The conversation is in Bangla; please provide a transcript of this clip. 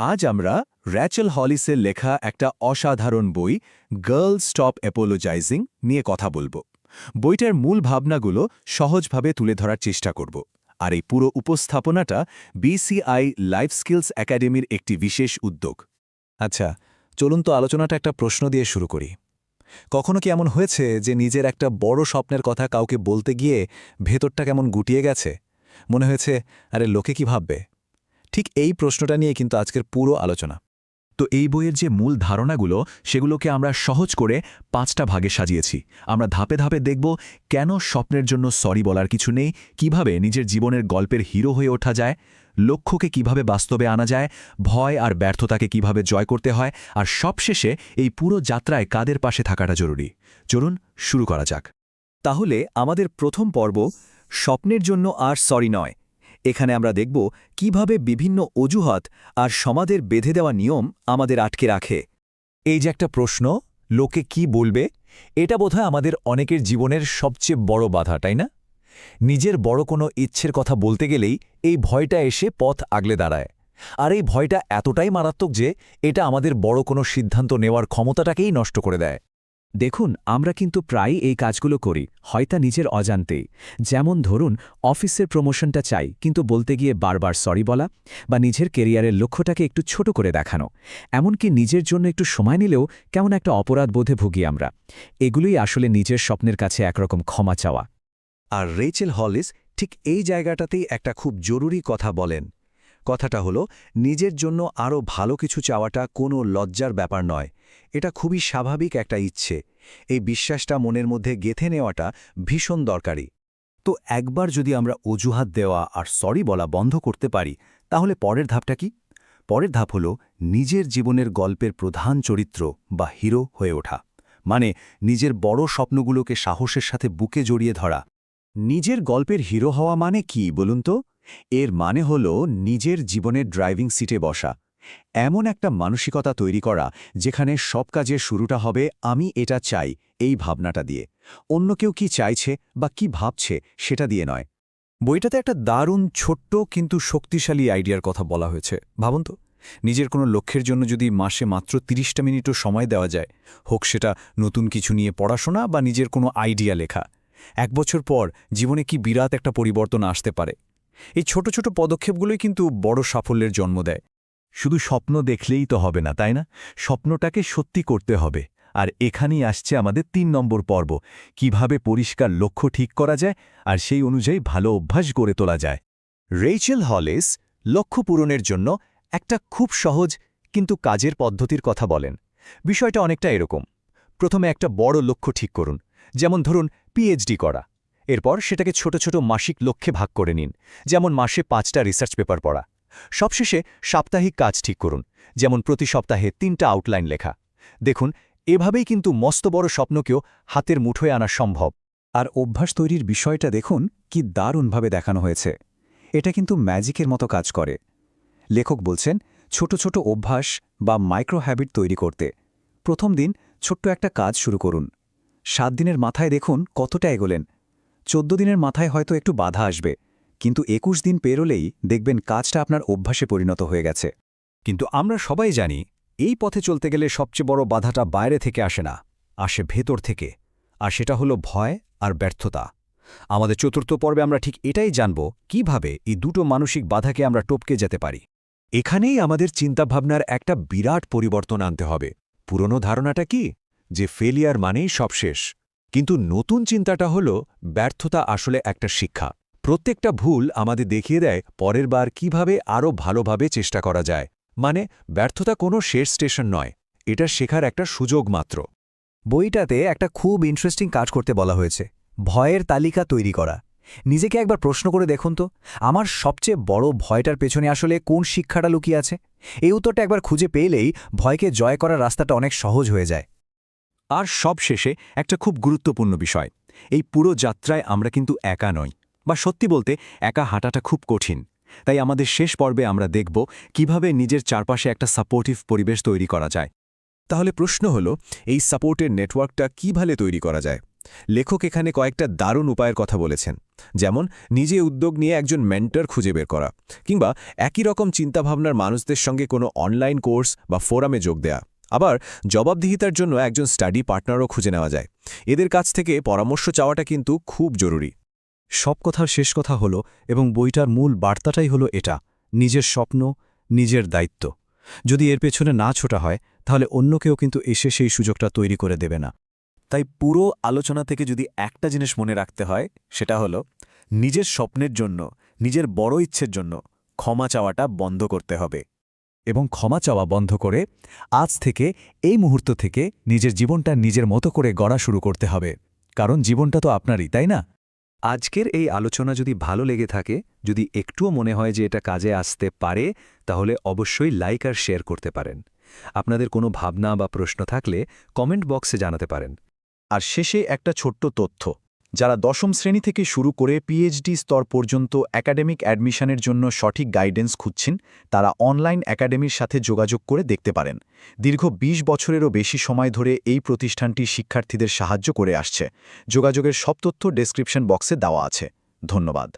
আজ আমরা র্যাচেল হলিসের লেখা একটা অসাধারণ বই গার্ল স্টপ অ্যাপোলোজাইজিং নিয়ে কথা বলবো। বইটার মূল ভাবনাগুলো সহজভাবে তুলে ধরার চেষ্টা করব। আর এই পুরো উপস্থাপনাটা বিসিআই লাইফ স্কিলস একাডেমির একটি বিশেষ উদ্যোগ। আচ্ছা, চলুন তো আলোচনাটা একটা প্রশ্ন দিয়ে শুরু করি। কখনো কি এমন হয়েছে যে নিজের একটা বড় স্বপ্নের কথা কাউকে বলতে গিয়ে ভেতরটা কেমন গুটিয়ে গেছে? মনে হয়েছে, আরে লোকে কি ভাববে? ঠিক এই প্রশ্নটা নিয়ে কিন্তু আজকের পুরো আলোচনা। তো এই বইয়ের যে মূল ধারণাগুলো সেগুলোকে আমরা সহজ করে 5টা ভাগে সাজিয়েছি। আমরা ধাপে ধাপে দেখব কেন স্বপ্নের জন্য সরি বলার কিছু নেই, কিভাবে নিজের জীবনের গল্পের হিরো হয়ে ওঠা যায়, লক্ষ্যকে কিভাবে বাস্তবে আনা যায়, ভয় আর ব্যর্থতাকে কিভাবে জয় করতে হয়, আর সবশেষে এই পুরো যাত্রায় কাদের পাশে থাকাটা জরুরি। চলুন শুরু করা যাক। তাহলে আমাদের প্রথম পর্ব স্বপ্নের জন্য আর সরি নয়। এখানে আমরা দেখব কিভাবে বিভিন্ন অজুহাত আর সমাজের বেঁধে দেওয়া নিয়ম আমাদের আটকে রাখে। এই যে একটা প্রশ্ন, লোকে কি বলবে, এটা বোধহয় আমাদের অনেকের জীবনের সবচেয়ে বড় বাধা, তাই না? নিজের বড় কোনো ইচ্ছের কথা বলতে গেলেই এই ভয়টা এসে পথ আগলে দাঁড়ায়। আর এই ভয়টা এতটাই মারাত্মক যে এটা আমাদের বড় কোনো সিদ্ধান্ত নেওয়ার ক্ষমতাটাকেই নষ্ট করে দেয়। দেখুন, আমরা কিন্তু প্রায়ই এই কাজগুলো করি, হয়তো নিজের অজান্তেই। যেমন ধরুন, অফিসের প্রমোশনটা চাই কিন্তু বলতে গিয়ে বারবার সরি বলা, বা নিজের কেরিয়ারের লক্ষ্যটাকে একটু ছোট করে দেখানো, এমনকি নিজের জন্য একটু সময় নিলেও কেমন একটা অপরাধবোধে ভুগি আমরা। এগুলোই আসলে নিজের স্বপ্নের কাছে একরকম ক্ষমা চাওয়া। আর রেচেল হলিস ঠিক এই জায়গাটাতেই একটা খুব জরুরি কথা বলেন। কথাটা হলো, নিজের জন্য আরও ভালো কিছু চাওয়াটা কোনো লজ্জার ব্যাপার নয়, এটা খুবই স্বাভাবিক একটা ইচ্ছে। এই বিশ্বাসটা মনের মধ্যে গেঁথে নেওয়াটা ভীষণ দরকারি। তো একবার যদি আমরা অজুহাত দেওয়া আর সরি বলা বন্ধ করতে পারি, তাহলে পরের ধাপটা কি? পরের ধাপ হলো নিজের জীবনের গল্পের প্রধান চরিত্র বা হিরো হয়ে ওঠা। মানে নিজের বড় স্বপ্নগুলোকে সাহসের সাথে বুকে জড়িয়ে ধরা। নিজের গল্পের হিরো হওয়া মানে কি বলুন তো? এর মানে হল নিজের জীবনের ড্রাইভিং সিটে বসা, এমন একটা মানসিকতা তৈরি করা যেখানে সব কাজের শুরুটা হবে আমি এটা চাই এই ভাবনাটা দিয়ে, অন্য কেউ কি চাইছে বা কি ভাবছে সেটা দিয়ে নয়। বইটাতে একটা দারুণ ছোট্ট কিন্তু শক্তিশালী আইডিয়ার কথা বলা হয়েছে। ভাবুন তো, নিজের কোনো লক্ষ্যের জন্য যদি মাসে মাত্র 30টা মিনিটও সময় দেওয়া যায়, হোক সেটা নতুন কিছু নিয়ে পড়াশোনা বা নিজের কোনো আইডিয়া লেখা, 1 বছর পর জীবনে কি বিরাট একটা পরিবর্তন আসতে পারে। এই ছোট ছোট পদক্ষেপগুলোই কিন্তু বড় সাফল্যের জন্ম দেয়। শুধু স্বপ্ন দেখলেই তো হবে না, তাই না? স্বপ্নটাকে সত্যি করতে হবে। আর এখানেই আসছে আমাদের 3 নম্বর পর্ব, কিভাবে পরিষ্কার লক্ষ্য ঠিক করা যায় আর সেই অনুযায়ী ভালো অভ্যাস গড়ে তোলা যায়। রেচেল হলিস লক্ষ্য পূরণের জন্য একটা খুব সহজ কিন্তু কাজের পদ্ধতির কথা বলেন। বিষয়টা অনেকটা এরকম। প্রথমে একটা বড় লক্ষ্য ঠিক করুন, যেমন ধরুন পিএইচডি করা। এরপর সেটাকে ছোট ছোট মাসিক লক্ষ্যে ভাগ করে নিন, যেমন মাসে 5টা রিসার্চ পেপার পড়া। সবশেষে সাপ্তাহিক কাজ ঠিক করুন, যেমন প্রতি সপ্তাহে 3টা আউটলাইন লেখা। দেখুন, এভাবেই কিন্তু মস্ত বড় স্বপ্নকেও হাতের মুঠোয় আনা সম্ভব। আর অভ্যাস তৈরির বিষয়টা দেখুন কি দারুণভাবে দেখানো হয়েছে। এটা কিন্তু ম্যাজিকের মতো কাজ করে। লেখক বলছেন, ছোট ছোট অভ্যাস বা মাইক্রো হ্যাবিট তৈরি করতে প্রথম দিন ছোট্ট একটা কাজ শুরু করুন। 7 দিনের মাথায় দেখুন কতটা এগোলেন। 14 দিনের মাথায় হয়তো একটু বাধা আসবে, কিন্তু 21 দিন পেরোলেই দেখবেন কাজটা আপনার অভ্যাসে পরিণত হয়ে গেছে। কিন্তু আমরা সবাই জানি, এই পথে চলতে গেলে সবচেয়ে বড় বাধাটা বাইরে থেকে আসে না, আসে ভেতর থেকে। আর সেটা হলো ভয় আর ব্যর্থতা। আমাদের চতুর্থ পর্বে আমরা ঠিক এটাই জানব, কিভাবে এই দুটো মানসিক বাধাকে আমরা টপকে যেতে পারি। এখানেই আমাদের চিন্তাভাবনার একটা বিরাট পরিবর্তন আনতে হবে। পুরনো ধারণাটা কি, যে ফেলিয়ার মানেই সব শেষ। কিন্তু নতুন চিন্তাটা হলো ব্যর্থতা আসলে একটা শিক্ষা। প্রত্যেকটা ভুল আমাদের দেখিয়ে দেয় পরের বার কিভাবে আরও ভালোভাবে চেষ্টা করা যায়। মানে ব্যর্থতা কোনো শেষ স্টেশন নয়, এটা শেখার একটা সুযোগ মাত্র। বইটাতে একটা খুব ইন্টারেস্টিং কাজ করতে বলা হয়েছে, ভয়ের তালিকা তৈরি করা। নিজেকে একবার প্রশ্ন করে দেখুন তো, আমার সবচেয়ে বড় ভয়টার পেছনে আসলে কোন শিক্ষাটা লুকিয়ে আছে? এই উত্তরটা একবার খুঁজে পেলেই ভয়কে জয় করার রাস্তাটা অনেক সহজ হয়ে যায়। আর সব শেষে একটা খুব গুরুত্বপূর্ণ বিষয়, এই পুরো যাত্রায় আমরা কিন্তু একা নই, বা সত্যি বলতে একা হাঁটাটা খুব কঠিন। তাই আমাদের শেষ পর্বে আমরা দেখব কিভাবে নিজের চারপাশে একটা সাপোর্টিভ পরিবেশ তৈরি করা যায়। তাহলে প্রশ্ন হলো, এই সাপোর্টের নেটওয়ার্কটা কিভাবে তৈরি করা যায়? লেখক এখানে কয়েকটা দারুণ উপায়ের কথা বলেছেন, যেমন নিজে উদ্যোগ নিয়ে একজন মেন্টর খুঁজে বের করা, কিংবা একই রকম চিন্তাভাবনার মানুষদের সঙ্গে কোনো অনলাইন কোর্স বা ফোরামে যোগ দেয়া। আবার জবাবদিহিতার জন্য একজন স্টাডি পার্টনারও খুঁজে নেওয়া যায়। এদের কাছ থেকে পরামর্শ চাওয়াটা কিন্তু খুব জরুরি। সব কথার শেষ কথা হলো, এবং বইটার মূল বার্তাটাই হলো এটা: নিজের স্বপ্ন, নিজের দায়িত্ব। যদি এর পেছনে না ছোটা হয়, তাহলে অন্য কেউ কিন্তু এসে সেই সুযোগটা তৈরি করে দেবে না। তাই পুরো আলোচনা থেকে যদি একটা জিনিস মনে রাখতে হয়, সেটা হলো নিজের স্বপ্নের জন্য, নিজের বড় ইচ্ছের জন্য ক্ষমা চাওয়াটা বন্ধ করতে হবে। এবং ক্ষমা চাওয়া বন্ধ করে আজ থেকে, এই মুহূর্ত থেকে নিজের জীবনটা নিজের মতো করে গড়া শুরু করতে হবে। কারণ জীবনটা তো আপনারই, তাই না? আজকের এই আলোচনা যদি ভালো লেগে থাকে, যদি একটুও মনে হয় যে এটা কাজে আসতে পারে, তাহলে অবশ্যই লাইক আর শেয়ার করতে পারেন। আপনাদের কোনো ভাবনা বা প্রশ্ন থাকলে কমেন্ট বক্সে জানাতে পারেন। আর শেষে একটা ছোট্ট তথ্য: যারা দশম শ্রেণী থেকে শুরু করে পিএইচডি স্তর পর্যন্ত একাডেমিক অ্যাডমিশনের জন্য সঠিক গাইডেন্স খুঁজছেন, তারা অনলাইন একাডেমির সাথে যোগাযোগ করে দেখতে পারেন। দীর্ঘ ২০ বছরেরও বেশি সময় ধরে এই প্রতিষ্ঠানটি শিক্ষার্থীদের সাহায্য করে আসছে। যোগাযোগের সব তথ্য ডেসক্রিপশন বক্সে দেওয়া আছে। ধন্যবাদ।